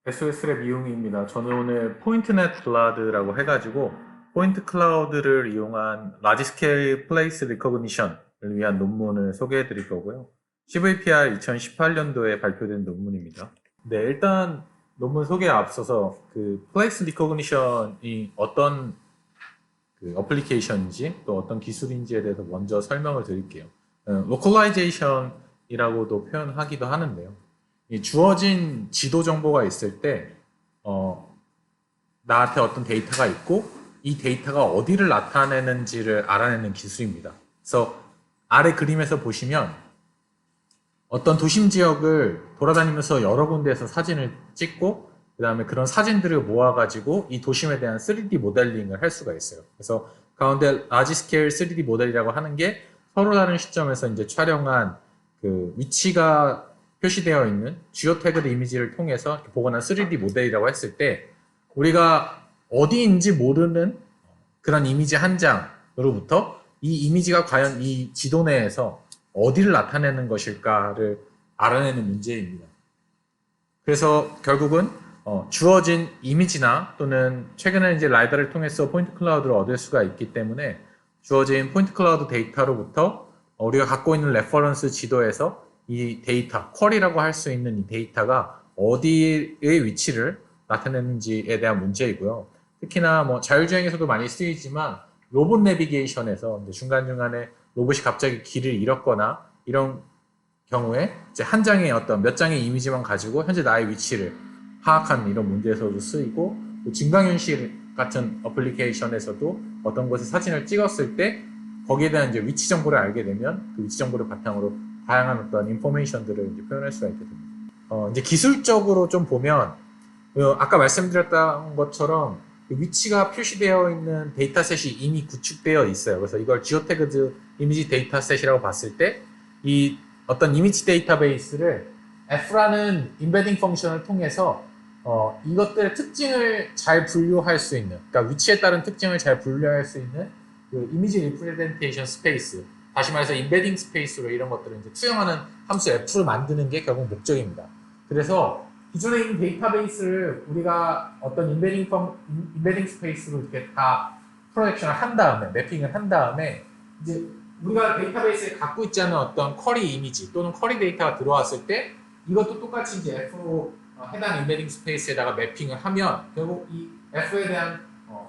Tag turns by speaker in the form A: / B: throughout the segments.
A: SOS랩 이용입니다. 저는 오늘 포인트넷 블라드라고 해가지고 포인트 클라우드를 이용한 라지 스케일 플레이스 리커그니션을 위한 논문을 소개해 드릴 거고요. CVPR 2018년도에 발표된 논문입니다. 네, 일단 논문 소개에 앞서서 그 플레이스 리커그니션이 어떤 그 어플리케이션인지 또 어떤 기술인지에 대해서 먼저 설명을 드릴게요. 로컬라이제이션이라고도 표현하기도 하는데요. 이 주어진 지도 정보가 있을 때, 나한테 어떤 데이터가 있고, 이 데이터가 어디를 나타내는지를 알아내는 기술입니다. 그래서 아래 그림에서 보시면 어떤 도심 지역을 돌아다니면서 여러 군데에서 사진을 찍고, 그 다음에 그런 사진들을 모아가지고 이 도심에 대한 3D 모델링을 할 수가 있어요. 그래서 가운데 라지 스케일 3D 모델이라고 하는 게 서로 다른 시점에서 이제 촬영한 그 위치가 표시되어 있는 지오 태그드 이미지를 통해서 복원한 3D 모델이라고 했을 때 우리가 어디인지 모르는 그런 이미지 한 장으로부터 이 이미지가 과연 이 지도 내에서 어디를 나타내는 것일까를 알아내는 문제입니다. 그래서 결국은 주어진 이미지나 또는 최근에 이제 라이다를 통해서 포인트 클라우드를 얻을 수가 있기 때문에 주어진 포인트 클라우드 데이터로부터 우리가 갖고 있는 레퍼런스 지도에서 이 데이터, 쿼리라고 할 수 있는 이 데이터가 어디의 위치를 나타내는지에 대한 문제이고요. 특히나 뭐 자율주행에서도 많이 쓰이지만 로봇 내비게이션에서 중간중간에 로봇이 갑자기 길을 잃었거나 이런 경우에 이제 한 장의 어떤 몇 장의 이미지만 가지고 현재 나의 위치를 파악하는 이런 문제에서도 쓰이고, 또 증강현실 같은 어플리케이션에서도 어떤 곳에 사진을 찍었을 때 거기에 대한 이제 위치 정보를 알게 되면 그 위치 정보를 바탕으로 다양한 어떤 인포메이션들을 이제 표현할 수가 있게 됩니다. 이제 기술적으로 좀 보면 아까 말씀드렸던 것처럼 위치가 표시되어 있는 데이터셋이 이미 구축되어 있어요. 그래서 이걸 지오태그드 이미지 데이터셋이라고 봤을 때 이 어떤 이미지 데이터베이스를 F라는 인베딩 펑션을 통해서 이것들의 특징을 잘 분류할 수 있는, 그러니까 위치에 따른 특징을 잘 분류할 수 있는 그 이미지 리프레젠테이션 스페이스, 다시 말해서 인베딩 스페이스로 이런 것들을 이제 투영하는 함수 F를 만드는 게 결국 목적입니다. 그래서 기존에 있는 데이터베이스를 우리가 어떤 인베딩 스페이스로 이렇게 다 프로젝션을 한 다음에, 매핑을 한 다음에, 이제 우리가 데이터베이스에 갖고 있지 않은 어떤 쿼리 이미지 또는 쿼리 데이터가 들어왔을 때 이것도 똑같이 이제 F로 해당 인베딩 스페이스에다가 매핑을 하면 결국 이 F에 대한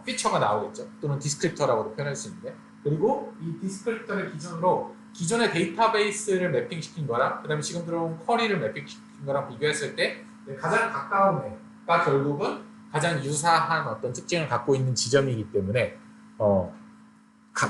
A: 피처가 나오겠죠. 또는 디스크립터라고도 표현할 수 있는데, 그리고 이 디스크립터를 기준으로 기존의 데이터베이스를 매핑시킨 거랑 그 다음에 지금 들어온 쿼리를 매핑시킨 거랑 비교했을 때 가장 가까운 애가 결국은 가장 유사한 어떤 특징을 갖고 있는 지점이기 때문에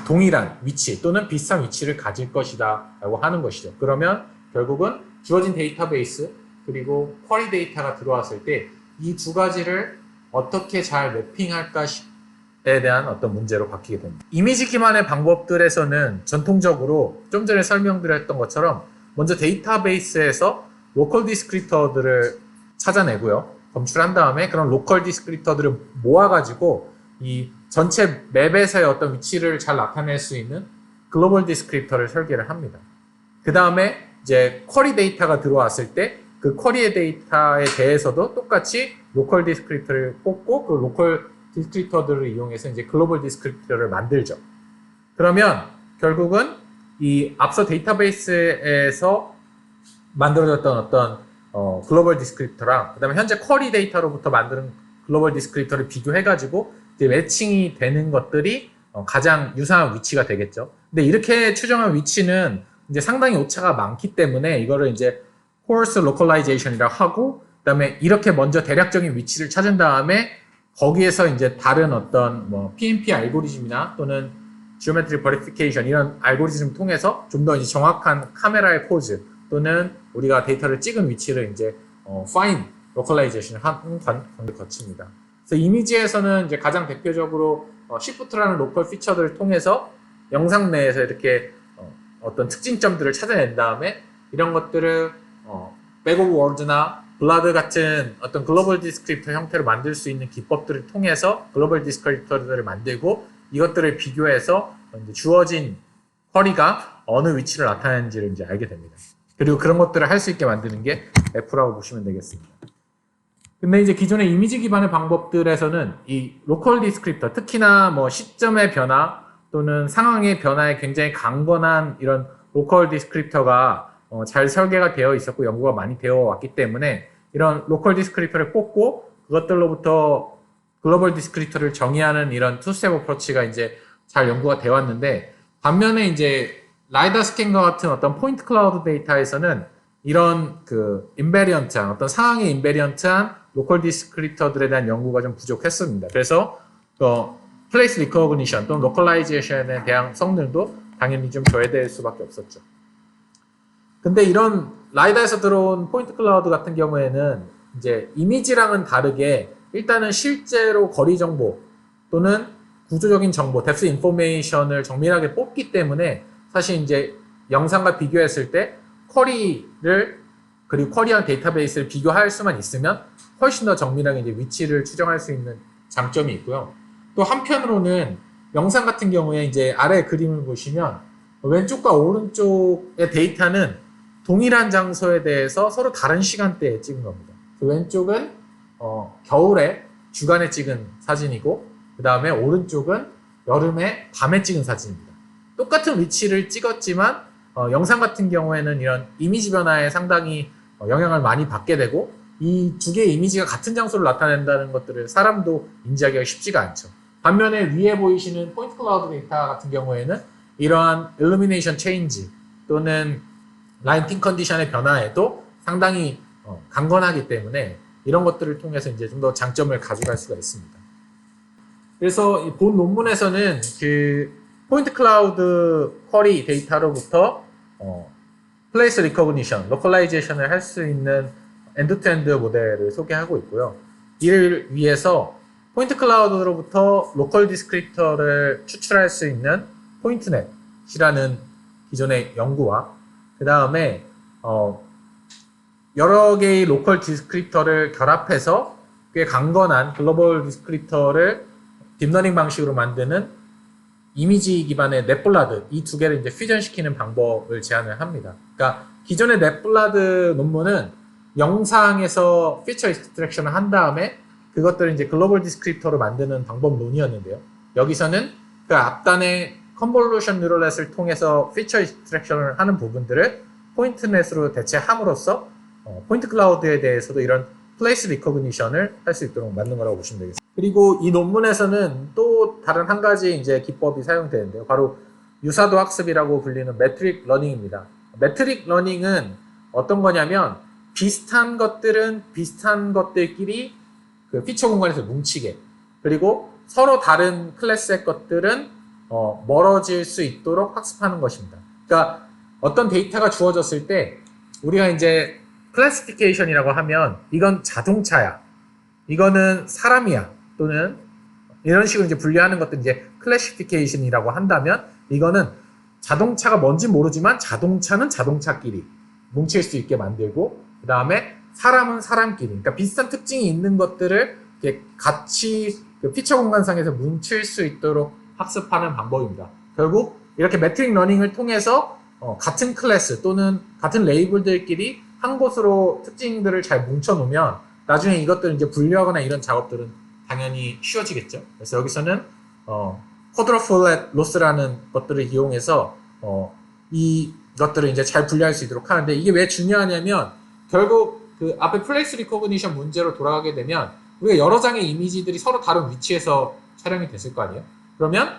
A: 동일한 위치 또는 비슷한 위치를 가질 것이다 라고 하는 것이죠. 그러면 결국은 주어진 데이터베이스 그리고 쿼리 데이터가 들어왔을 때 이 두 가지를 어떻게 잘 매핑할까에 대한 어떤 문제로 바뀌게 됩니다. 이미지 기반의 방법들에서는 전통적으로 좀 전에 설명드렸던 것처럼 먼저 데이터베이스에서 로컬 디스크립터들을 찾아내고요. 검출한 다음에 그런 로컬 디스크립터들을 모아가지고 이 전체 맵에서의 어떤 위치를 잘 나타낼 수 있는 글로벌 디스크립터를 설계를 합니다. 그 다음에 이제 쿼리 데이터가 들어왔을 때 그 쿼리의 데이터에 대해서도 똑같이 로컬 디스크립터를 뽑고 그 로컬 디스크립터들을 이용해서 이제 글로벌 디스크립터를 만들죠. 그러면 결국은 이 앞서 데이터베이스에서 만들어졌던 어떤 글로벌 디스크립터랑 그다음에 현재 쿼리 데이터로부터 만드는 글로벌 디스크립터를 비교해가지고 이제 매칭이 되는 것들이 가장 유사한 위치가 되겠죠. 근데 이렇게 추정한 위치는 이제 상당히 오차가 많기 때문에 이거를 이제 coarse localization이라고 하고, 그다음에 이렇게 먼저 대략적인 위치를 찾은 다음에 거기에서 이제 다른 어떤 뭐 PNP 알고리즘이나 또는 Geometry Verification 이런 알고리즘을 통해서 좀 더 이제 정확한 카메라의 포즈 또는 우리가 데이터를 찍은 위치를 이제 fine localization을 하는 과정을 거칩니다. 그래서 이미지에서는 이제 가장 대표적으로 Shift라는 로컬 피처들을 통해서 영상 내에서 이렇게 어떤 특징점들을 찾아낸 다음에 이런 것들을 Bag of Words나 블라드 같은 어떤 글로벌 디스크립터 형태로 만들 수 있는 기법들을 통해서 글로벌 디스크립터들을 만들고 이것들을 비교해서 이제 주어진 쿼리가 어느 위치를 나타내는지를 이제 알게 됩니다. 그리고 그런 것들을 할 수 있게 만드는 게 F라고 보시면 되겠습니다. 근데 이제 기존의 이미지 기반의 방법들에서는 이 로컬 디스크립터, 특히나 뭐 시점의 변화 또는 상황의 변화에 굉장히 강건한 이런 로컬 디스크립터가 잘 설계가 되어 있었고 연구가 많이 되어 왔기 때문에 이런 로컬 디스크립터를 뽑고 그것들로부터 글로벌 디스크립터를 정의하는 이런 투스텝 어프로치가 이제 잘 연구가 되어 왔는데, 반면에 이제 라이다 스캔과 같은 어떤 포인트 클라우드 데이터에서는 이런 그 인베리언트한 어떤 상황의 인베리언트한 로컬 디스크립터들에 대한 연구가 좀 부족했습니다. 그래서 플레이스 리커그니션 또는 로컬라이제이션에 대한 성능도 당연히 좀 저해될 수밖에 없었죠. 근데 이런 라이다에서 들어온 포인트 클라우드 같은 경우에는 이제 이미지랑은 다르게 일단은 실제로 거리 정보 또는 구조적인 정보, 뎁스 인포메이션을 정밀하게 뽑기 때문에 사실 이제 영상과 비교했을 때 쿼리를 그리고 쿼리한 데이터베이스를 비교할 수만 있으면 훨씬 더 정밀하게 이제 위치를 추정할 수 있는 장점이 있고요. 또 한편으로는 영상 같은 경우에 이제 아래 그림을 보시면 왼쪽과 오른쪽의 데이터는 동일한 장소에 대해서 서로 다른 시간대에 찍은 겁니다. 왼쪽은 겨울에 주간에 찍은 사진이고 그 다음에 오른쪽은 여름에 밤에 찍은 사진입니다. 똑같은 위치를 찍었지만 영상 같은 경우에는 이런 이미지 변화에 상당히 영향을 많이 받게 되고 이 두 개의 이미지가 같은 장소를 나타낸다는 것들을 사람도 인지하기가 쉽지가 않죠. 반면에 위에 보이시는 포인트 클라우드 데이터 같은 경우에는 이러한 일루미네이션 체인지 또는 라이팅 컨디션의 변화에도 상당히 강건하기 때문에 이런 것들을 통해서 이제 좀 더 장점을 가져갈 수가 있습니다. 그래서 본 논문에서는 그 포인트 클라우드 쿼리 데이터로부터 플레이스 리커그니션, 로컬라이제이션을 할 수 있는 엔드-투-엔드 모델을 소개하고 있고요. 이를 위해서 포인트 클라우드로부터 로컬 디스크립터를 추출할 수 있는 포인트넷이라는 기존의 연구와 그 다음에 여러 개의 로컬 디스크립터를 결합해서 꽤 강건한 글로벌 디스크립터를 딥러닝 방식으로 만드는 이미지 기반의 넷블라드, 이 두 개를 이제 퓨전시키는 방법을 제안을 합니다. 그러니까 기존의 넷블라드 논문은 영상에서 피처 익스트랙션을 한 다음에 그것들을 이제 글로벌 디스크립터로 만드는 방법론이었는데요. 여기서는 그 앞단의 컨볼루션 뉴럴넷을 통해서 피처 익스트랙션을 하는 부분들을 포인트넷으로 대체함으로써 포인트 클라우드에 대해서도 이런 플레이스 리커그니션을 할 수 있도록 만든 거라고 보시면 되겠습니다. 그리고 이 논문에서는 또 다른 한 가지 이제 기법이 사용되는데요. 바로 유사도 학습이라고 불리는 매트릭 러닝입니다. 매트릭 러닝은 어떤 거냐면 비슷한 것들은 비슷한 것들끼리 그 피처 공간에서 뭉치게, 그리고 서로 다른 클래스의 것들은 멀어질 수 있도록 학습하는 것입니다. 그러니까 어떤 데이터가 주어졌을 때 우리가 이제 클래시피케이션이라고 하면 이건 자동차야, 이거는 사람이야, 또는 이런 식으로 이제 분류하는 것들 이제 클래시피케이션이라고 한다면 이거는 자동차가 뭔지 모르지만 자동차는 자동차끼리 뭉칠 수 있게 만들고 그 다음에 사람은 사람끼리, 그러니까 비슷한 특징이 있는 것들을 이렇게 같이 그 피처 공간상에서 뭉칠 수 있도록 학습하는 방법입니다. 결국 이렇게 매트릭 러닝을 통해서 같은 클래스 또는 같은 레이블들끼리 한 곳으로 특징들을 잘 뭉쳐 놓으면 나중에 이것들을 이제 분류하거나 이런 작업들은 당연히 쉬워지겠죠. 그래서 여기서는 쿼드러플렛 로스라는 것들을 이용해서 이것들을 이제 잘 분류할 수 있도록 하는데, 이게 왜 중요하냐면 결국 그 앞에 플레이스 리코그니션 문제로 돌아가게 되면 우리가 여러 장의 이미지들이 서로 다른 위치에서 촬영이 됐을 거 아니에요? 그러면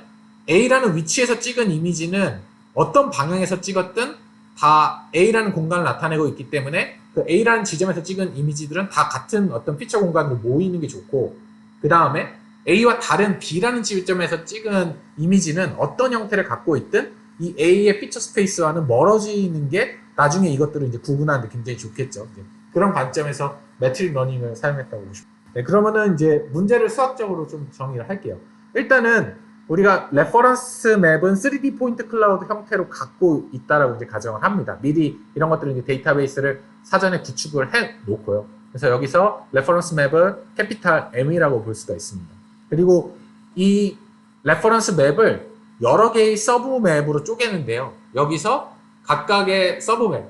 A: A라는 위치에서 찍은 이미지는 어떤 방향에서 찍었든 다 A라는 공간을 나타내고 있기 때문에 그 A라는 지점에서 찍은 이미지들은 다 같은 어떤 피처 공간으로 모이는 게 좋고, 그 다음에 A와 다른 B라는 지점에서 찍은 이미지는 어떤 형태를 갖고 있든 이 A의 피처 스페이스와는 멀어지는 게 나중에 이것들을 이제 구분하는 데 굉장히 좋겠죠. 그런 관점에서 매트릭 러닝을 사용했다고 보시면. 네, 그러면은 이제 문제를 수학적으로 좀 정의를 할게요. 일단은 우리가 레퍼런스 맵은 3D 포인트 클라우드 형태로 갖고 있다라고 이제 가정을 합니다. 미리 이런 것들을 이제 데이터베이스를 사전에 구축을 해 놓고요. 그래서 여기서 레퍼런스 맵을 캐피탈 M이라고 볼 수가 있습니다. 그리고 이 레퍼런스 맵을 여러 개의 서브 맵으로 쪼개는데요. 여기서 각각의 서브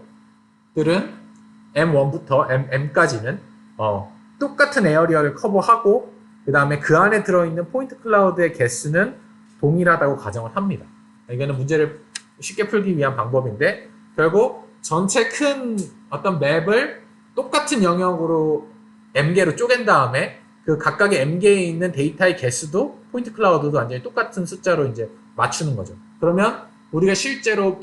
A: 맵들은 M1부터 M까지는 똑같은 에어리어를 커버하고 그 다음에 그 안에 들어있는 포인트 클라우드의 개수는 동일하다고 가정을 합니다. 이거는 문제를 쉽게 풀기 위한 방법인데 결국 전체 큰 어떤 맵을 똑같은 영역으로 m개로 쪼갠 다음에 그 각각의 m개에 있는 데이터의 개수도 포인트 클라우드도 완전히 똑같은 숫자로 이제 맞추는 거죠. 그러면 우리가 실제로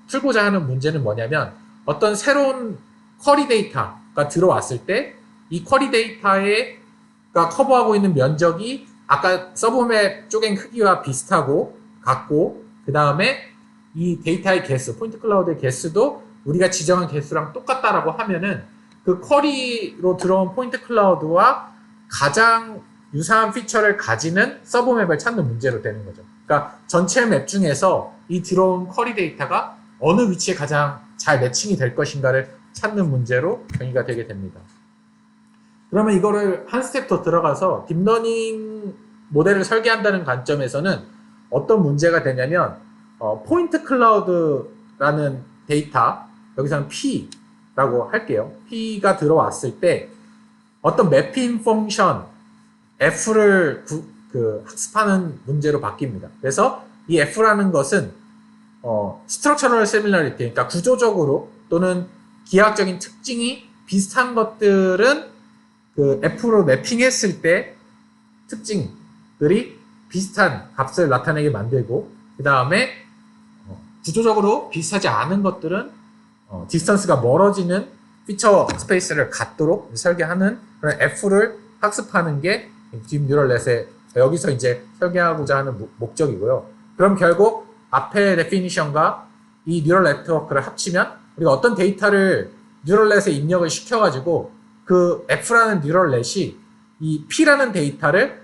A: 풀고자 하는 문제는 뭐냐면 어떤 새로운 쿼리 데이터가 들어왔을 때 이 쿼리 데이터가 커버하고 있는 면적이 아까 서브맵 쪼갠 크기와 비슷하고 같고 그 다음에 이 데이터의 개수, 포인트 클라우드의 개수도 우리가 지정한 개수랑 똑같다라고 하면은 그 쿼리로 들어온 포인트 클라우드와 가장 유사한 피처를 가지는 서브맵을 찾는 문제로 되는 거죠. 그러니까 전체 맵 중에서 이 들어온 쿼리 데이터가 어느 위치에 가장 잘 매칭이 될 것인가를 찾는 문제로 정의가 되게 됩니다. 그러면 이거를 한 스텝 더 들어가서 딥러닝 모델을 설계한다는 관점에서는 어떤 문제가 되냐면 포인트 클라우드라는 데이터, 여기서는 P라고 할게요. P가 들어왔을 때 어떤 매핑 펑션 F를 학습하는 문제로 바뀝니다. 그래서 이 F라는 것은 structural similarity, 그러니까 구조적으로 또는 기하학적인 특징이 비슷한 것들은 그 F로 매핑했을 때 특징들이 비슷한 값을 나타내게 만들고 그 다음에 구조적으로 비슷하지 않은 것들은 디스턴스가 멀어지는 피처 스페이스를 갖도록 설계하는 그런 F를 학습하는 게 딥 뉴럴넷의 여기서 이제 설계하고자 하는 목적이고요. 그럼 결국 앞에 데피니션과 이 뉴럴 네트워크를 합치면 우리가 어떤 데이터를 뉴럴넷에 입력을 시켜가지고 그 F라는 뉴럴넷이 이 P라는 데이터를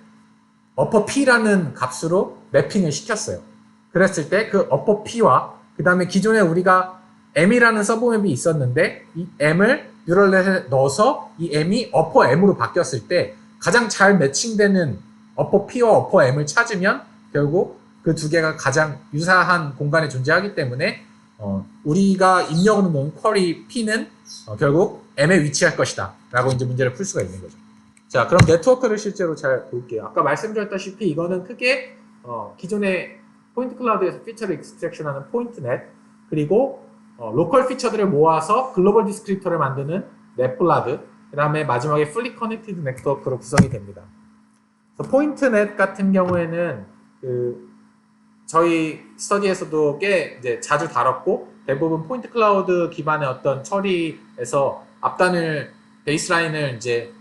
A: 어퍼 P라는 값으로 매핑을 시켰어요. 그랬을 때 그 어퍼 P와 그 다음에 기존에 우리가 M이라는 서브맵이 있었는데 이 M을 뉴럴넷에 넣어서 이 M이 어퍼 M으로 바뀌었을 때 가장 잘 매칭되는 어퍼 P와 어퍼 M을 찾으면 결국 그 두 개가 가장 유사한 공간에 존재하기 때문에 우리가 입력으로 놓은 쿼리 P는 결국 M에 위치할 것이다 라고 이제 문제를 풀 수가 있는 거죠. 자, 그럼 네트워크를 실제로 잘 볼게요. 아까 말씀드렸다시피 이거는 크게 기존의 포인트 클라우드에서 피처를 익스트랙션하는 포인트넷 그리고 로컬 피처들을 모아서 글로벌 디스크립터를 만드는 넷블라드 그 다음에 마지막에 풀리 커넥티드 네트워크로 구성이 됩니다. 그래서 포인트넷 같은 경우에는 저희 스터디에서도 꽤 이제 자주 다뤘고 대부분 포인트 클라우드 기반의 어떤 처리에서 앞단을 베이스라인을 이제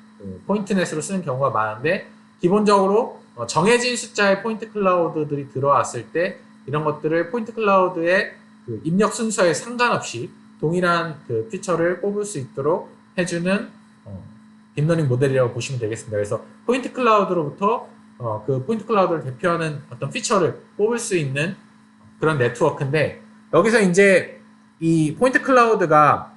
A: 포인트넷으로 쓰는 경우가 많은데 기본적으로 정해진 숫자의 포인트 클라우드들이 들어왔을 때 이런 것들을 포인트 클라우드의 입력 순서에 상관없이 동일한 피처를 뽑을 수 있도록 해주는 딥러닝 모델이라고 보시면 되겠습니다. 그래서 포인트 클라우드로부터 그 포인트 클라우드를 대표하는 어떤 피처를 뽑을 수 있는 그런 네트워크인데 여기서 이제 이 포인트 클라우드가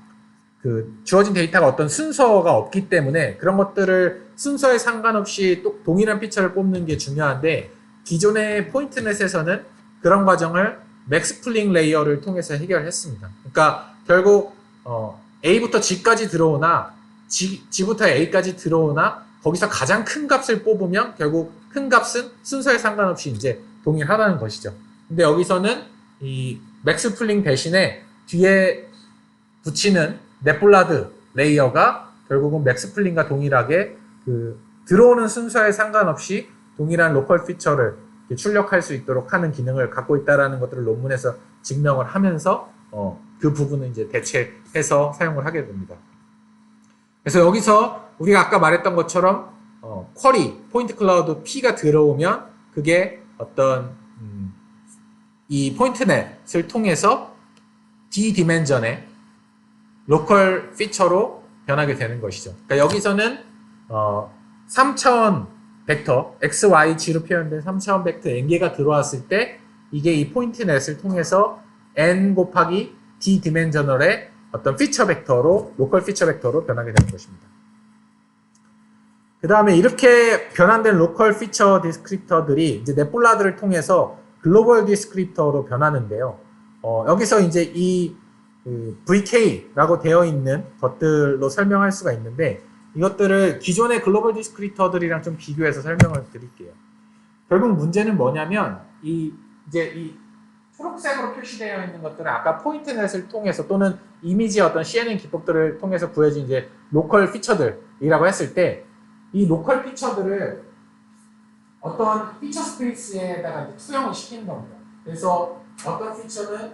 A: 주어진 데이터가 어떤 순서가 없기 때문에 그런 것들을 순서에 상관없이 또 동일한 피처를 뽑는 게 중요한데 기존의 포인트넷에서는 그런 과정을 맥스 풀링 레이어를 통해서 해결했습니다. 그러니까 결국 A부터 G까지 들어오나 G부터 A까지 들어오나 거기서 가장 큰 값을 뽑으면 결국 큰 값은 순서에 상관없이 이제 동일하다는 것이죠. 근데 여기서는 이 맥스 풀링 대신에 뒤에 붙이는 넷블라드 레이어가 결국은 맥스 풀링과 동일하게 들어오는 순서에 상관없이 동일한 로컬 피처를 출력할 수 있도록 하는 기능을 갖고 있다는 것들을 논문에서 증명을 하면서 그 부분을 이제 대체해서 사용을 하게 됩니다. 그래서 여기서 우리가 아까 말했던 것처럼 쿼리, 포인트 클라우드 P가 들어오면 그게 어떤 이 포인트넷을 통해서 D 디멘전의 로컬 피처로 변하게 되는 것이죠. 그러니까 여기서는 3차원 벡터, x, y, g로 표현된 3차원 벡터 n개가 들어왔을 때 이게 이 포인트넷을 통해서 n 곱하기 d 디멘저널의 어떤 피처 벡터로, 로컬 피처 벡터로 변하게 되는 것입니다. 그 다음에 이렇게 변환된 로컬 피처 디스크립터들이 이제 넷블라드를 통해서 글로벌 디스크립터로 변하는데요. 여기서 이제 이 VK라고 되어 있는 것들로 설명할 수가 있는데 이것들을 기존의 글로벌 디스크리터들이랑 좀 비교해서 설명을 드릴게요. 결국 문제는 뭐냐면 이제 이 초록색으로 표시되어 있는 것들은 아까 포인트넷을 통해서 또는 이미지의 어떤 CNN 기법들을 통해서 구해진 이제 로컬 피처들이라고 했을 때 이 로컬 피처들을 어떤 피처 스페이스에다가 이제 투영을 시키는 겁니다. 그래서 어떤 피처는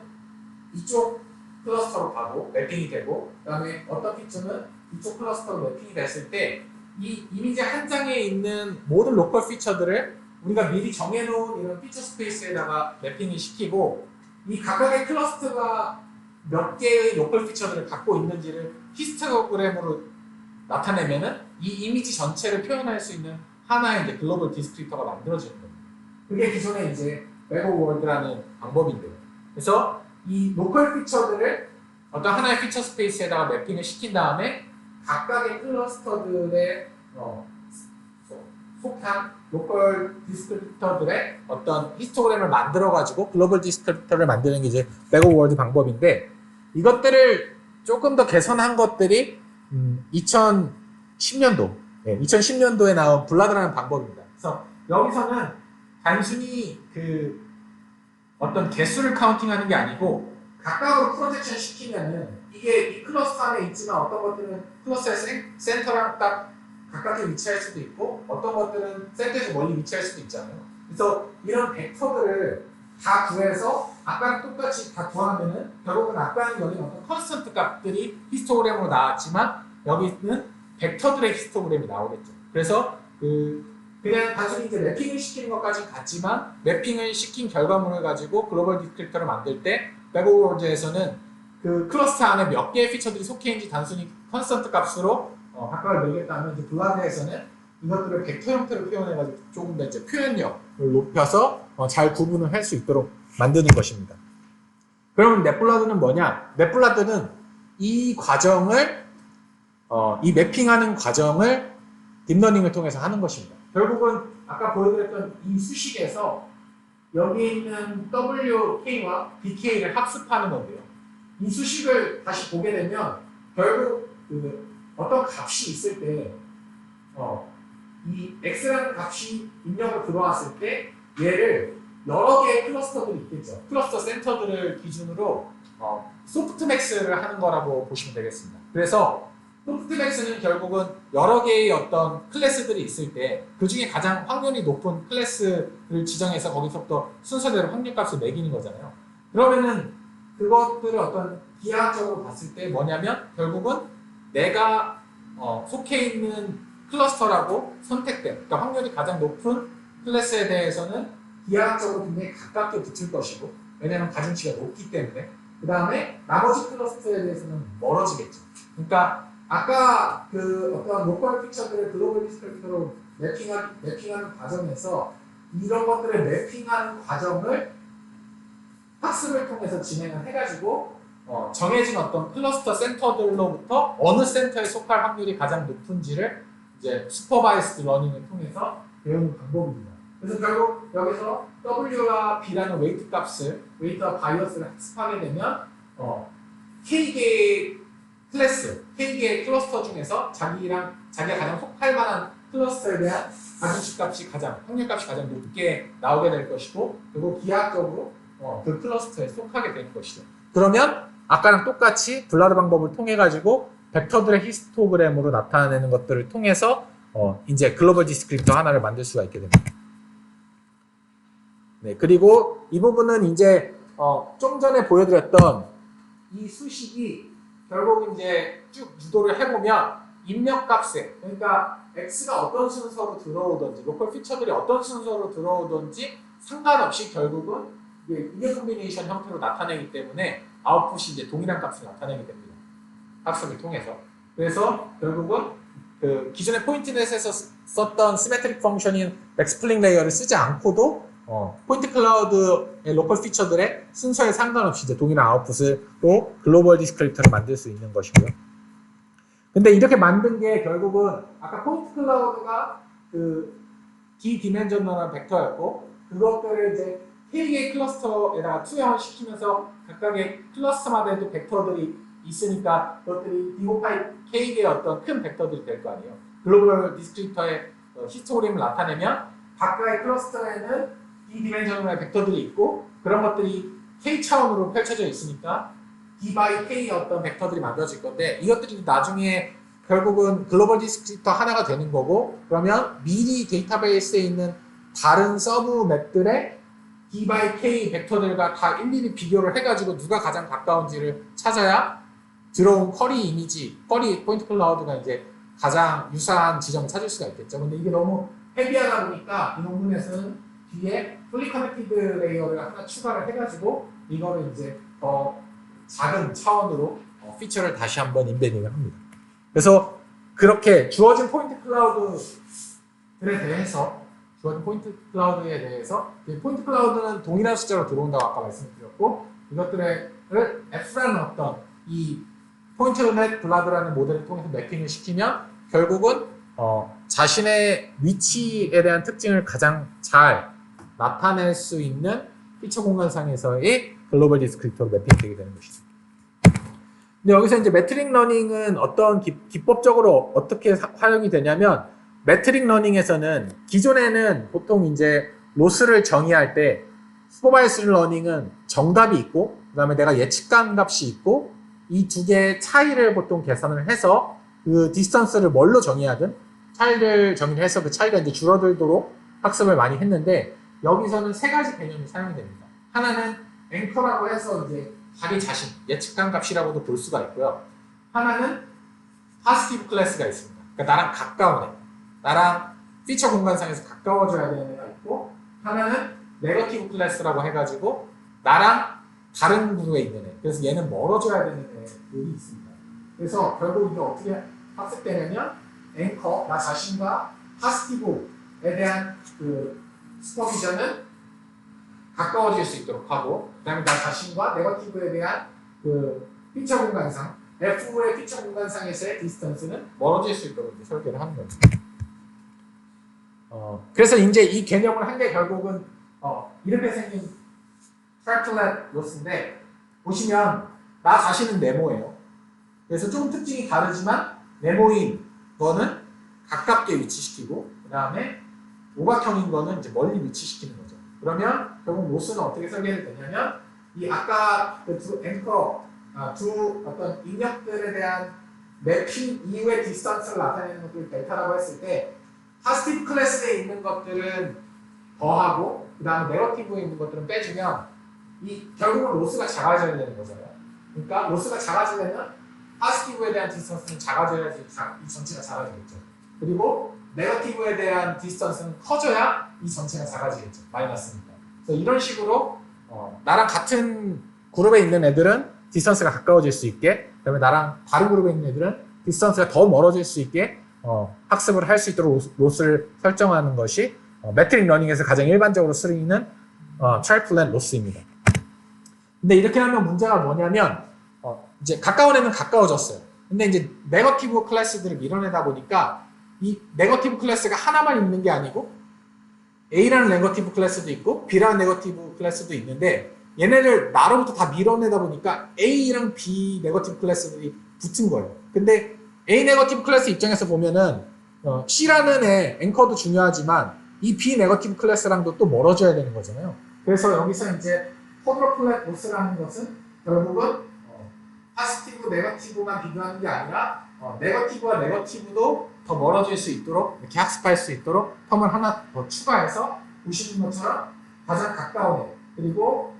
A: 이쪽 클러스터로 가고 매핑이 되고 그다음에 어떤 피처는 이쪽 클러스터로 매핑이 됐을 때 이 이미지 한 장에 있는 모든 로컬 피처들을 우리가 미리 정해놓은 이런 피처 스페이스에다가 매핑을 시키고 이 각각의 클러스터가 몇 개의 로컬 피처들을 갖고 있는지를 히스토그램으로 나타내면은 이 이미지 전체를 표현할 수 있는 하나의 이제 글로벌 디스크리터가 만들어지는 겁니다. 그게 기존에 이제 웹 오브 월드라는 방법인데요. 그래서 이 로컬 피처들을 어떤 하나의 피처 스페이스에다가 매핑을 시킨 다음에 각각의 클러스터들의 속한 로컬 디스크리터들의 어떤 히스토그램을 만들어가지고 글로벌 디스크리터를 만드는 게 이제 웹 오브 월드 방법인데 이것들을 조금 더 개선한 것들이 2010년도 2010년도에 나온 블라드라는 방법입니다. 그래서 여기서는 단순히 그 어떤 개수를 카운팅하는 게 아니고 각각으로 프로젝션 시키면은 이게 이 클러스터 안에 있지만 어떤 것들은 클러스터의 센터랑 딱 가깝게 위치할 수도 있고 어떤 것들은 센터에서 멀리 위치할 수도 있잖아요. 그래서 이런 벡터들을 다 구해서 아까랑 똑같이 다 구하면은 결국은 아까는 여기 어떤 컨스턴트 값들이 히스토그램으로 나왔지만 여기는 벡터들의 히스토그램이 나오겠죠. 그래서 그냥 단순히 이제 매핑을 시키는 것까지는 같지만 매핑을 시킨 결과물을 가지고 글로벌 디스크립터를 만들 때 웹 오브 월드에서는 그 클러스터 안에 몇 개의 피처들이 속해 있는지 단순히 컨스턴트 값으로 각각을 매겼다면 이제 블라드에서는 이것들을 벡터 형태로 표현해가지고 조금 더 이제 표현력을 높여서 잘 구분을 할 수 있도록 만드는 것입니다. 그럼 넷블라드는 뭐냐? 넷블라드는 이 과정을 이 매핑하는 과정을 딥러닝을 통해서 하는 것입니다. 결국은 아까 보여드렸던 이 수식에서 여기 있는 WK와 BK를 합습하는 건데요. 이 수식을 다시 보게 되면 결국 어떤 값이 있을 때 이 x라는 값이 입력으로 들어왔을 때 얘를 여러 개의 클러스터들이 있겠죠. 클러스터 센터들을 기준으로 소프트맥스를 하는 거라고 보시면 되겠습니다. 그래서 소프트맥스는 결국은 여러 개의 어떤 클래스들이 있을 때 그 중에 가장 확률이 높은 클래스를 지정해서 거기서부터 순서대로 확률값을 매기는 거잖아요. 그러면은 그것들을 어떤 기하학적으로 봤을 때 뭐냐면 결국은 내가 속해 있는 클러스터라고 선택된 그러니까 확률이 가장 높은 클래스에 대해서는 기하학적으로 굉장히 가깝게 붙을 것이고 왜냐하면 가중치가 높기 때문에 그 다음에 나머지 클러스터에 대해서는 멀어지겠죠. 그러니까 아까 그 어떤 로컬 피처들을 글로벌 디스크립터로 매핑하는 과정에서 이런 것들을 매핑하는 과정을 학습을 통해서 진행을 해가지고 정해진 어떤 클러스터 센터들로부터 어느 센터에 속할 확률이 가장 높은지를 이제 슈퍼바이스드 러닝을 통해서 배우는 방법입니다. 그래서 결국 여기서 W와 B라는 웨이트와 바이어스를 학습하게 되면 K개의 클래스, K개의 클러스터 중에서 자기가 가장 속할 만한 클러스터에 대한 가중치 값이 확률값이 가장 높게 나오게 될 것이고 그리고 기하학적으로 그 클러스터에 속하게 되는 것이죠. 그러면 아까랑 똑같이 블라드 방법을 통해 가지고 벡터들의 히스토그램으로 나타내는 것들을 통해서 이제 글로벌 디스크립터 하나를 만들 수가 있게 됩니다. 네, 그리고 이 부분은 이제 좀 전에 보여드렸던 이 수식이 결국 이제 쭉 유도를 해보면 입력값에 그러니까 x가 어떤 순서로 들어오든지 로컬 피처들이 어떤 순서로 들어오든지 상관없이 결국은 이게 콤비네이션 형태로 나타내기 때문에 아웃풋이 이제 동일한 값을 나타내게 됩니다. 학습을 통해서. 그래서 결국은 그 기존의 포인트넷에서 썼던 시메트릭 펑션인 백스플링 레이어를 쓰지 않고도 포인트 클라우드의 로컬 피처들의 순서에 상관없이 이제 동일한 아웃풋을 또 글로벌 디스크립터를 만들 수 있는 것이고요. 근데 이렇게 만든 게 결국은 아까 포인트 클라우드가 그 디디멘저널한 벡터였고 그것들을 이제 K개의 클러스터에다가 투영을 시키면서 각각의 클러스터마다도 벡터들이 있으니까 그것들이 D5파이 K 개의 어떤 큰 벡터들이 될 거 아니에요. 글로벌 디스크립터의 히스토그램을 나타내면 각각의 클러스터에는 D-디멘셔널의 벡터들이 있고 그런 것들이 K 차원으로 펼쳐져 있으니까 D by K의 어떤 벡터들이 만들어질 건데 이것들이 나중에 결국은 글로벌 디스크립터 하나가 되는 거고 그러면 미리 데이터베이스에 있는 다른 서브 맵들의 D by K 벡터들과 다 일일이 비교를 해가지고 누가 가장 가까운지를 찾아야 들어온 쿼리 이미지, 쿼리 포인트 클라우드가 이제 가장 유사한 지점을 찾을 수가 있겠죠. 근데 이게 너무 헤비하다 보니까 이 논문에서는 뒤에 fully connected 레이어를 하나 추가를 해가지고 이거를 이제 더 작은 차원으로 피처를 다시 한번 인베딩을 합니다. 그래서 그렇게 주어진 포인트 클라우드들에 대해서 포인트 클라우드에 대해서 포인트 클라우드는 동일한 숫자로 들어온다고 아까 말씀드렸고 이것들을 F라는 어떤 이 포인트넷 블라드라는 모델을 통해서 매핑을 시키면 결국은 자신의 위치에 대한 특징을 가장 잘 나타낼 수 있는 피처 공간상에서의 글로벌 디스크립터로 매핑되게 되는 것이죠. 근데 여기서 이제 매트릭 러닝은 어떤 기법적으로 어떻게 활용이 되냐면 매트릭 러닝에서는 기존에는 보통 이제 로스를 정의할 때 슈퍼바이스 러닝은 정답이 있고 그다음에 내가 예측한 값이 있고 이 두 개의 차이를 보통 계산을 해서 그 디스턴스를 뭘로 정의하든 차이를 정의해서 그 차이가 이제 줄어들도록 학습을 많이 했는데 여기서는 세 가지 개념이 사용이 됩니다. 하나는 앵커라고 해서 이제 자기 자신, 예측한 값이라고도 볼 수가 있고요. 하나는 파지티브 클래스가 있습니다. 그러니까 나랑 가까운 애, 나랑 피처 공간상에서 가까워져야 되는 애가 있고 하나는 네거티브 클래스라고 해가지고 나랑 다른 구도에 있는 애, 그래서 얘는 멀어져야 되는 애들이 있습니다. 그래서 결국 이게 어떻게 학습되냐면 앵커, 나 자신과 파지티브에 대한 그 슈퍼비전은 가까워질 수 있도록 하고 그 다음에 나 자신과 네거티브에 대한 그 피처 공간상 F의 피처 공간상에서의 디스턴스는 멀어질 수 있도록 이제 설계를 하는 겁니다. 그래서 이제 이 개념을 한 게 결국은 이렇게 생긴 트라플렛 로스인데 보시면 나 자신은 네모예요. 그래서 좀 특징이 다르지만 네모인 거는 가깝게 위치시키고 그 다음에 오각형인 거는 이제 멀리 위치시키는 거죠. 그러면 결국 로스는 어떻게 설계를 되냐면 이 아까 그 두 앵커 두 어떤 입력들에 대한 매핑 이후의 디스턴스를 나타내는 것들을 델타라고 했을 때 파지티브 클래스에 있는 것들은 더하고 그 다음에 네거티브에 있는 것들은 빼주면 이 결국은 로스가 작아져야 되는 거잖아요. 그러니까 로스가 작아지려면 파지티브에 대한 디스턴스는 작아져야지 이 전체가 작아지겠죠. 그리고 네거티브에 대한 디스턴스는 커져야 이 전체가 작아지겠죠. 마이너스니까. 그래서 이런 식으로 나랑 같은 그룹에 있는 애들은 디스턴스가 가까워질 수 있게 그다음에 나랑 다른 그룹에 있는 애들은 디스턴스가 더 멀어질 수 있게 학습을 할 수 있도록 로스를 설정하는 것이 매트릭 러닝에서 가장 일반적으로 쓰이는 트라플렛 로스입니다. 근데 이렇게 하면 문제가 뭐냐면 이제 가까운 애는 가까워졌어요. 근데 이제 네거티브 클래스들을 밀어내다 보니까 이 네거티브 클래스가 하나만 있는 게 아니고 A라는 네거티브 클래스도 있고 B라는 네거티브 클래스도 있는데 얘네를 나로부터 다 밀어내다 보니까 A랑 B 네거티브 클래스들이 붙은 거예요. 근데 A 네거티브 클래스 입장에서 보면은 C라는 애 앵커도 중요하지만 이 B 네거티브 클래스랑도 또 멀어져야 되는 거잖아요. 그래서 여기서 이제 쿼드러플렛 로스라는 것은 결국은 파지티브, 네거티브만 비교하는 게 아니라 네거티브와 네거티브도 더 멀어질 수 있도록 이렇게 학습할 수 있도록 텀을 하나 더 추가해서 보시는 것처럼 가장 가까운 애 그리고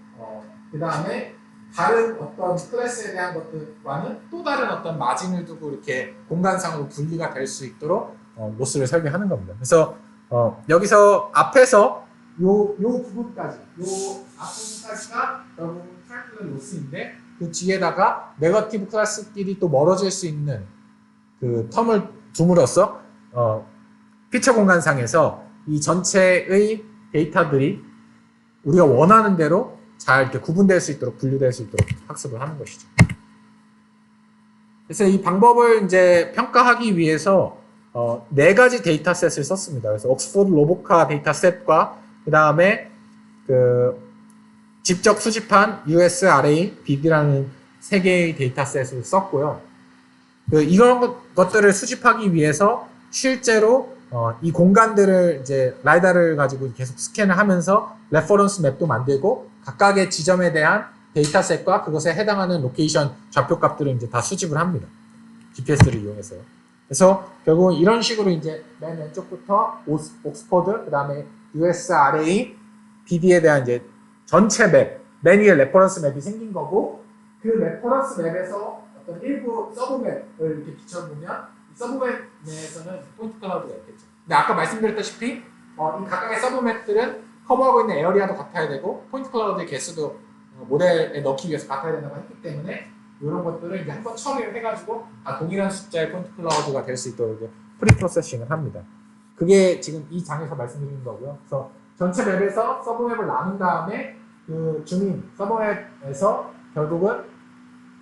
A: 그 다음에 다른 어떤 클래스에 대한 것들과는 또 다른 어떤 마진을 두고 이렇게 공간상으로 분리가 될 수 있도록 로스를 설계하는 겁니다. 그래서 여기서 앞에서 요 부분까지 요 앞부분까지가 결국 트라플렛 로스인데 그 뒤에다가 네거티브 클래스끼리 또 멀어질 수 있는 그 텀을 둠으로써 피처 공간상에서 이 전체의 데이터들이 우리가 원하는 대로 잘 이렇게 구분될 수 있도록 분류될 수 있도록 학습을 하는 것이죠. 그래서 이 방법을 이제 평가하기 위해서 네 가지 데이터셋을 썼습니다. 그래서 옥스포드 로보카 데이터셋과 그 다음에 그 직접 수집한 US RA BD라는 세 개의 데이터셋을 썼고요. 이런 것들을 수집하기 위해서 실제로 이 공간들을 이제 라이다를 가지고 계속 스캔을 하면서 레퍼런스 맵도 만들고 각각의 지점에 대한 데이터셋과 그것에 해당하는 로케이션 좌표 값들을 이제 다 수집을 합니다. GPS를 이용해서요. 그래서 결국은 이런 식으로 이제 맨 왼쪽부터 옥스퍼드, 그 다음에 USRA, BD에 대한 이제 전체 맵, 맨 위에 레퍼런스 맵이 생긴 거고, 그 레퍼런스 맵에서 어떤 일부 서브 맵을 이렇게 비춰보면 이 서브 맵 내에서는 포인트 클라우드가 있겠죠. 근데 아까 말씀드렸다시피 이 각각의 서브 맵들은 커버하고 있는 에어리아도 같아야 되고 포인트 클라우드의 개수도 모델에 넣기 위해서 같아야 된다고 했기 때문에 이런 것들을 이제 한번 처리를 해가지고 동일한 숫자의 포인트 클라우드가 될 수 있도록 프리 프로세싱을 합니다. 그게 지금 이 장에서 말씀드리는 거고요. 그래서 전체 맵에서 서브 맵을 나눈 다음에 그 주민 서브 맵에서 결국은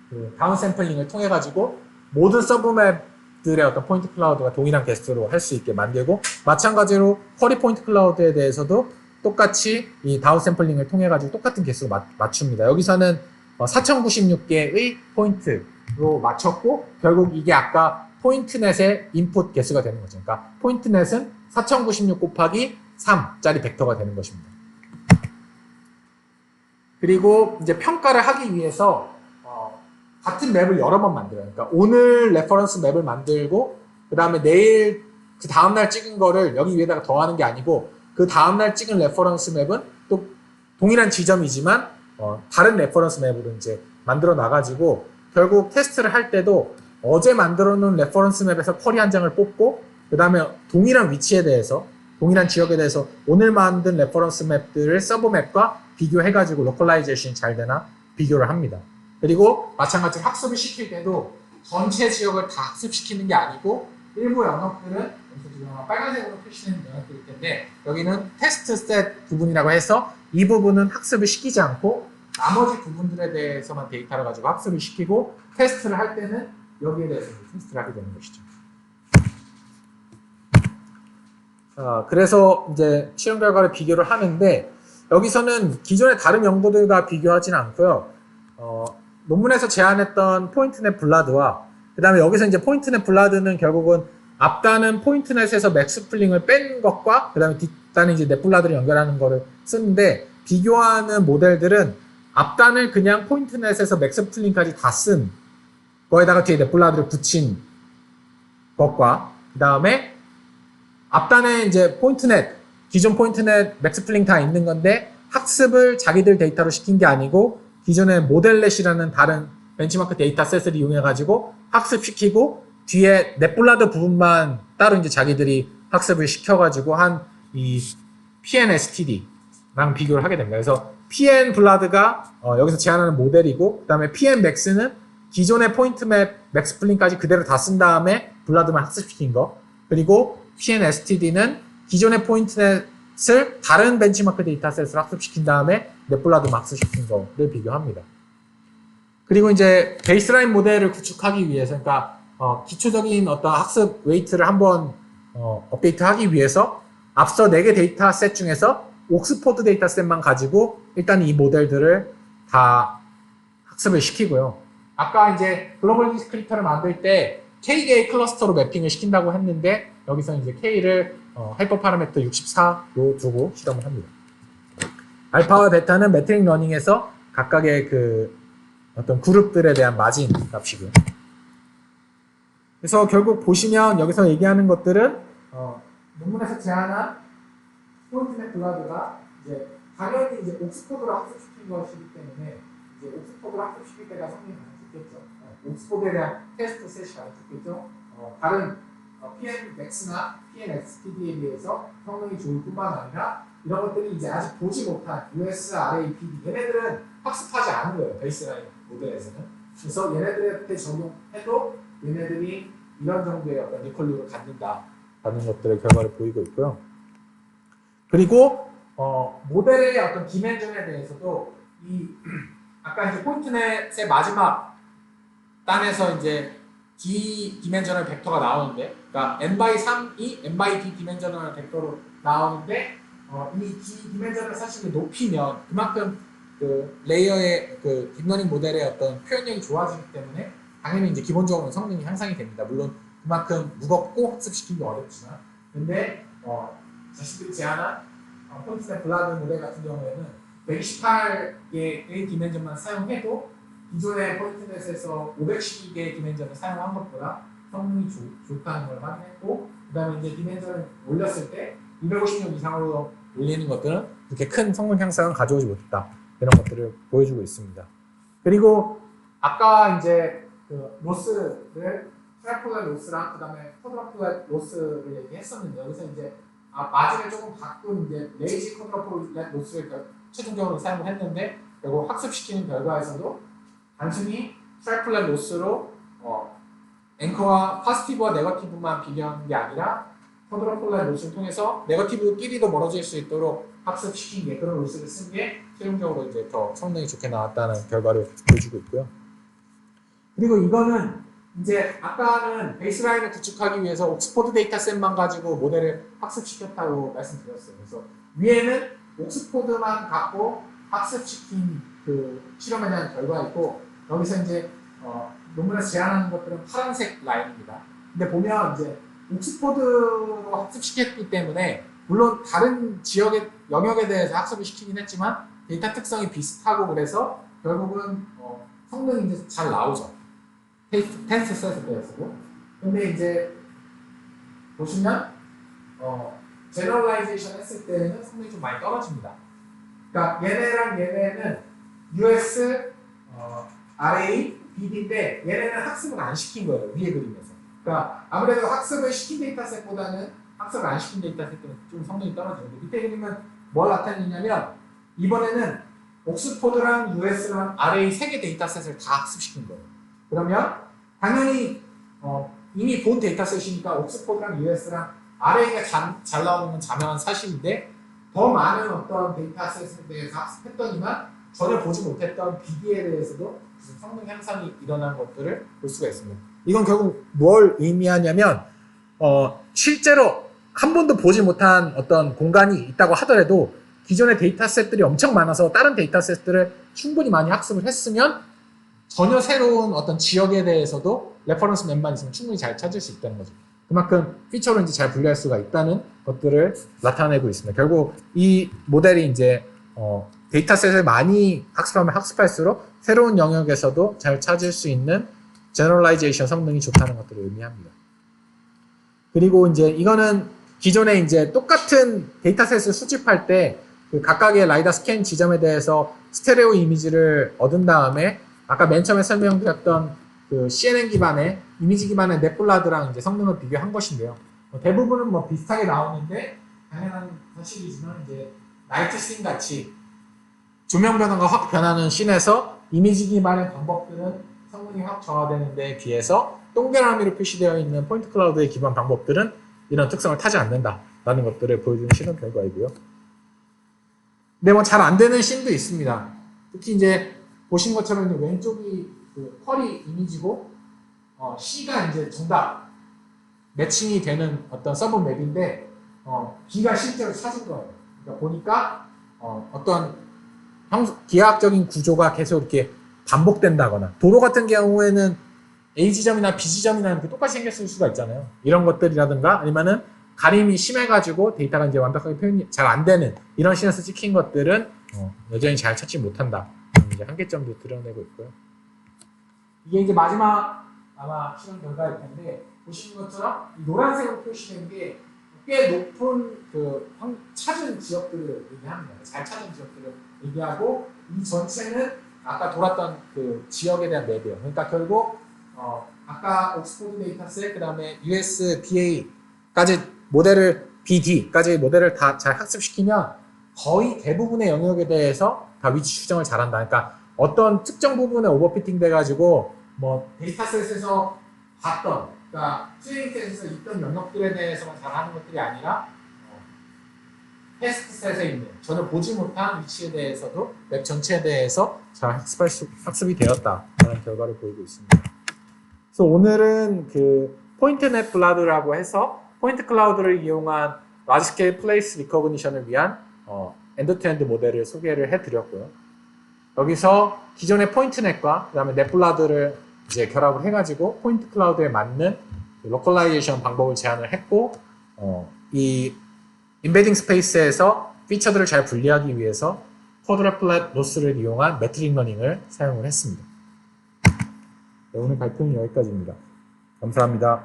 A: 그 다운 샘플링을 통해 가지고 모든 서브 맵들의 어떤 포인트 클라우드가 동일한 개수로 할 수 있게 만들고, 마찬가지로 쿼리 포인트 클라우드에 대해서도 똑같이 이 다운 샘플링을 통해 가지고 똑같은 개수로 맞춥니다. 여기서는 4096개의 포인트로 맞췄고, 결국 이게 아까 포인트넷의 인풋 개수가 되는 거죠. 그러니까 포인트넷은 4096 곱하기 3짜리 벡터가 되는 것입니다. 그리고 이제 평가를 하기 위해서 같은 맵을 여러 번 만들어요. 그러니까 오늘 레퍼런스 맵을 만들고 그 다음에 내일 그 다음날 찍은 거를 여기 위에다가 더하는 게 아니고, 그 다음날 찍은 레퍼런스 맵은 또 동일한 지점이지만 다른 레퍼런스 맵으로 이제 만들어 놔가지고 결국 테스트를 할 때도 어제 만들어 놓은 레퍼런스 맵에서 쿼리 한 장을 뽑고, 그 다음에 동일한 위치에 대해서 동일한 지역에 대해서 오늘 만든 레퍼런스 맵들을 서브 맵과 비교해가지고 로컬라이제이션이 잘 되나 비교를 합니다. 그리고 마찬가지로 학습을 시킬 때도 전체 지역을 다 학습시키는 게 아니고 일부 영역들은 빨간색으로 표시된 영역들일 텐데 여기는 테스트 셋 부분이라고 해서 이 부분은 학습을 시키지 않고 나머지 부분들에 대해서만 데이터를 가지고 학습을 시키고 테스트를 할 때는 여기에 대해서 테스트를 하게 되는 것이죠. 그래서 이제 실험 결과를 비교를 하는데 여기서는 기존의 다른 연구들과 비교하지는 않고요. 논문에서 제안했던 포인트넷 블라드와 그 다음에 여기서 이제 포인트넷 블라드는 결국은 앞단은 포인트넷에서 맥스플링을 뺀 것과 그 다음에 뒷단은 이제 넷블라드를 연결하는 거를 쓰는데, 비교하는 모델들은 앞단을 그냥 포인트넷에서 맥스플링까지 다 쓴 거에다가 뒤에 넷블라드를 붙인 것과 그 다음에 앞단에 이제 포인트넷, 기존 포인트넷 맥스플링 다 있는 건데 학습을 자기들 데이터로 시킨 게 아니고 기존의 모델넷이라는 다른 벤치마크 데이터셋을 이용해가지고 학습시키고 뒤에 넷블라드 부분만 따로 이제 자기들이 학습을 시켜가지고 한 이 PNSTD랑 비교를 하게 됩니다. 그래서 PN 블라드가 여기서 제안하는 모델이고, 그 다음에 PN 맥스는 기존의 포인트맵 맥스플링까지 그대로 다 쓴 다음에 블라드만 학습시킨 거, 그리고 PNSTD는 기존의 포인트넷을 다른 벤치마크 데이터셋을 학습시킨 다음에 넷블라드만 학습시킨 거를 비교합니다. 그리고 이제 베이스라인 모델을 구축하기 위해서, 그러니까 기초적인 어떤 학습 웨이트를 한번 업데이트하기 위해서 앞서 4개 데이터셋 중에서 옥스퍼드 데이터셋만 가지고 일단 이 모델들을 다 학습을 시키고요. 아까 이제 글로벌 디스크립터를 만들 때 K-의 클러스터로 매핑을 시킨다고 했는데 여기서 이제 K를 하이퍼 파라미터 64로 두고 실험을 합니다. 알파와 베타는 매트릭 러닝에서 각각의 그 어떤 그룹들에 대한 마진 값이고요. 그래서 결국 보시면 여기서 얘기하는 것들은 논문에서 제안한 포인트넷 블라드가 이제 당연히 이제 옥스퍼드로 학습시킨 것이기 때문에 이제 옥스퍼드로 학습시킬 때가 성능이 가장 좋겠죠. 옥스퍼드에 대한 테스트 셋이 가장 좋겠죠. 다른 PN 맥스나 PN XTD에 비해서 성능이 좋을 뿐만 아니라 이런 것들이 이제 아직 보지 못한 USRA, PD 얘네들은 학습하지 않은 거예요. 베이스라인 모델에서는. 그래서 얘네들한테 적용해도 얘네들이 이런 정도의 어떤 리컬류를 갖는다라는 것들의 결과를 보이고 있고요. 그리고 모델의 어떤 디멘전에 대해서도 이 아까 이제 포인트넷의 마지막 단에서 이제 D 디멘셔널 벡터가 나오는데, 그러니까 n by 3이 n by d 디멘셔널 벡터로 나오는데 이 D 디멘셔널 사실 높이면 그만큼 그 레이어의 그 딥러닝 모델의 어떤 표현력이 좋아지기 때문에 당연히 이제 기본적으로 성능이 향상이 됩니다. 물론 그만큼 무겁고 학습시키기 어렵지만, 근데 자신들이 제안한 포인트넷 블라드 모델 같은 경우에는 128개의 디멘전만 사용해도 기존의 포인트넷에서 512개의 디멘전을 사용한 것보다 성능이 좋다는 걸 확인했고, 그 다음에 이제 디멘전을 올렸을 때 256 이상으로 올리는 것들은 그렇게 큰 성능 향상을 가져오지 못했다. 이런 것들을 보여주고 있습니다. 그리고 아까 이제 그 로스를 트라이플렛 로스랑 그 다음에 쿼드러플렛 로스를 얘기했었는데, 여기서 이제 마진을 조금 바꾼 이제 레이지 쿼드러플렛 로스를 최종적으로 사용을 했는데, 결국 학습시키는 결과에서도 단순히 트라이플렛 로스로 앵커와 포지티브와 네거티브만 비교하는 게 아니라 쿼드러플렛 로스를 통해서 네거티브끼리도 멀어질 수 있도록 학습시킨 게, 그런 로스를 쓴 게 최종적으로 이제 더 성능이 좋게 나왔다는 결과를 보여주고 있고요. 그리고 이거는 이제 아까는 베이스라인을 구축하기 위해서 옥스포드 데이터셋만 가지고 모델을 학습시켰다고 말씀드렸어요. 그래서 위에는 옥스포드만 갖고 학습시킨 그 실험에 대한 결과이고, 여기서 이제 논문에서 제안하는 것들은 파란색 라인입니다. 근데 보면 이제 옥스포드로 학습시켰기 때문에 물론 다른 지역의 영역에 대해서 학습을 시키긴 했지만 데이터 특성이 비슷하고, 그래서 결국은 성능이 이제 잘 나오죠. 테스트 셋에 대해서도. 근데 이제 보시면 제너럴라이제이션 했을 때는 성능이 좀 많이 떨어집니다. 그러니까 얘네랑 얘네는 US, RA, BD인데 얘네는 학습을 안 시킨 거예요. 위에 그림에서. 그러니까 아무래도 학습을 시킨 데이터셋보다는 학습을 안 시킨 데이터셋들은 좀 성능이 떨어지는데, 밑에 그림은 뭘 나타내냐면 이번에는 옥스포드랑 US랑 RA 3개 데이터셋을 다 학습시킨 거예요. 그러면 당연히 이미 본 데이터셋이니까 옥스포드랑 US랑 RA가 잘 나오는 건 자명한 사실인데, 더 많은 어떤 데이터셋에 대해서 학습했더니만 전혀 보지 못했던 BD에 대해서도 무슨 성능 향상이 일어난 것들을 볼 수가 있습니다. 이건 결국 뭘 의미하냐면 실제로 한 번도 보지 못한 어떤 공간이 있다고 하더라도 기존의 데이터셋들이 엄청 많아서 다른 데이터셋들을 충분히 많이 학습을 했으면 전혀 새로운 어떤 지역에 대해서도 레퍼런스 맵만 있으면 충분히 잘 찾을 수 있다는 거죠. 그만큼 피처로 이제 잘 분류할 수가 있다는 것들을 나타내고 있습니다. 결국 이 모델이 이제 데이터셋을 많이 학습하면 학습할수록 새로운 영역에서도 잘 찾을 수 있는 제너럴라이제이션 성능이 좋다는 것들을 의미합니다. 그리고 이제 이거는 기존에 이제 똑같은 데이터셋을 수집할 때 그 각각의 라이다 스캔 지점에 대해서 스테레오 이미지를 얻은 다음에 아까 맨 처음에 설명드렸던 그 CNN 기반의 이미지 기반의 넷블라드랑 이제 성능을 비교한 것인데요. 대부분은 뭐 비슷하게 나오는데, 당연한 사실이지만 이제 나이트 씬 같이 조명 변화가 확 변하는 씬에서 이미지 기반의 방법들은 성능이 확 저하되는 데에 비해서 동그라미로 표시되어 있는 포인트 클라우드의 기반 방법들은 이런 특성을 타지 않는다라는 것들을 보여주는 실험 결과이고요. 근데 뭐 잘 안 되는 씬도 있습니다. 특히 이제 보신 것처럼 이제 왼쪽이 그 쿼리 이미지고 C가 이제 정답 매칭이 되는 어떤 서브 맵인데 B가 실제로 찾은 거예요. 그러니까 보니까 어떤 기하학적인 구조가 계속 이렇게 반복된다거나, 도로 같은 경우에는 A 지점이나 B 지점이나 이렇게 똑같이 생겼을 수가 있잖아요. 이런 것들이라든가, 아니면은 가림이 심해가지고 데이터가 이제 완벽하게 표현이 잘 안 되는 이런 씬에서 찍힌 것들은 여전히 잘 찾지 못한다. 이제 한계점도 드러내고 있고요. 이게 이제 마지막 아마 실험 결과일 텐데, 보시는 것처럼 이 노란색으로 표시된 게 꽤 높은 그 찾은 지역들을 얘기합니다. 잘 찾은 지역들을 얘기하고, 이 전체는 아까 돌았던 그 지역에 대한 맵이에요. 그러니까 결국 아까 옥스포드 데이터셋, 그 다음에 US BA까지 모델을 BD까지 모델을 다 잘 학습시키면 거의 대부분의 영역에 대해서 다 위치 추정을 잘한다. 그러니까 어떤 특정 부분에 오버피팅 돼가지고 뭐 데이터셋에서 봤던, 그러니까 트레이닝셋에서 있던 영역들에 대해서만 잘하는 것들이 아니라 테스트셋에 있는 전혀 보지 못한 위치에 대해서도 맵 전체에 대해서 잘 학습이 되었다라는 결과를 보이고 있습니다. 그래서 오늘은 그 포인트넷 블라드라고 해서 포인트 클라우드를 이용한 라지 스케일 플레이스 리커그니션을 위한 엔드-투-엔드 모델을 소개를 해드렸고요. 여기서 기존의 포인트넷과 그 다음에 넷블라드를 이제 결합을 해가지고 포인트 클라우드에 맞는 로컬라이제이션 방법을 제안을 했고, 이 인베딩 스페이스에서 피처들을 잘 분리하기 위해서 쿼드래플렛 로스를 이용한 매트릭 러닝을 사용을 했습니다. 네, 오늘 발표는 여기까지입니다. 감사합니다.